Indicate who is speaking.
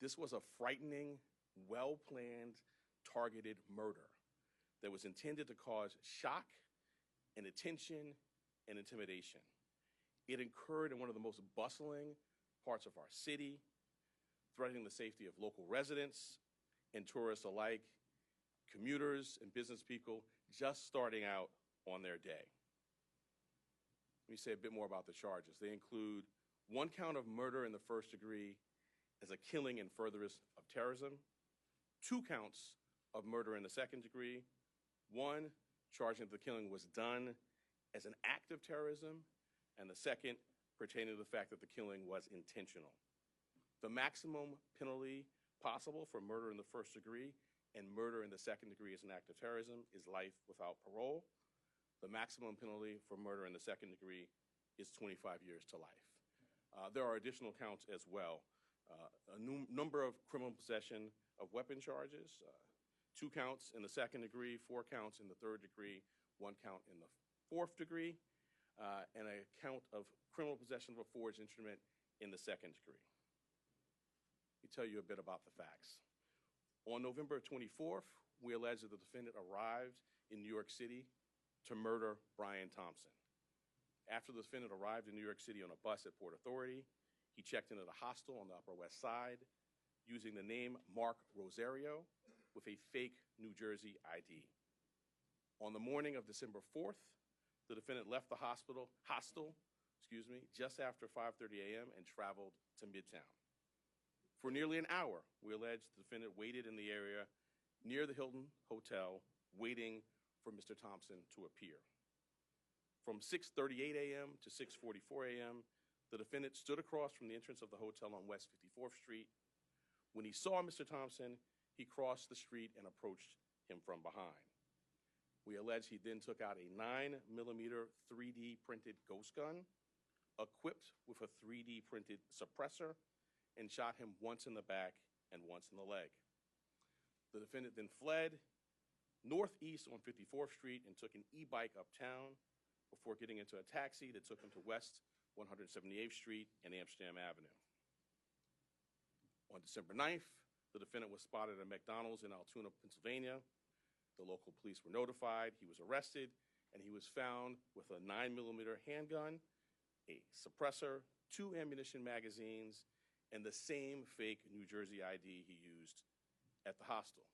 Speaker 1: This was a frightening, well-planned, targeted murder that was intended to cause shock and attention and intimidation. It occurred in one of the most bustling parts of our city, threatening the safety of local residents and tourists alike, commuters and business people just starting out on their day. Let me say a bit more about the charges. They include 1 count of murder in the first degree as a killing in furtherance of terrorism, 2 counts of murder in the second degree, 1 charging that the killing was done as an act of terrorism, and the second pertaining to the fact that the killing was intentional. The maximum penalty possible for murder in the first degree and murder in the second degree as an act of terrorism is life without parole. The maximum penalty for murder in the second degree is 25 years to life. There are additional counts as well. A number of criminal possession of weapon charges, 2 counts in the second degree, 4 counts in the third degree, 1 count in the fourth degree, and a count of criminal possession of a forged instrument in the second degree. Let me tell you a bit about the facts. On November 24th, we allege that the defendant arrived in New York City to murder Brian Thompson. After the defendant arrived in New York City on a bus at Port Authority, he checked into the hostel on the Upper West Side using the name Mark Rosario with a fake New Jersey ID. On the morning of December 4th, the defendant left the hostel just after 5:30 a.m. and traveled to Midtown. For nearly an hour, we allege the defendant waited in the area near the Hilton Hotel, waiting for Mr. Thompson to appear. From 6:38 a.m. to 6:44 a.m., the defendant stood across from the entrance of the hotel on West 54th Street. When he saw Mr. Thompson, he crossed the street and approached him from behind. We allege he then took out a 9mm 3D printed ghost gun, equipped with a 3D printed suppressor, and shot him once in the back and once in the leg. The defendant then fled northeast on 54th Street and took an e-bike uptown before getting into a taxi that took him to West 178th Street and Amsterdam Avenue. On December 9th, the defendant was spotted at McDonald's in Altoona, Pennsylvania. The local police were notified, he was arrested, and he was found with a 9mm handgun, a suppressor, 2 ammunition magazines, and the same fake New Jersey ID he used at the hostel.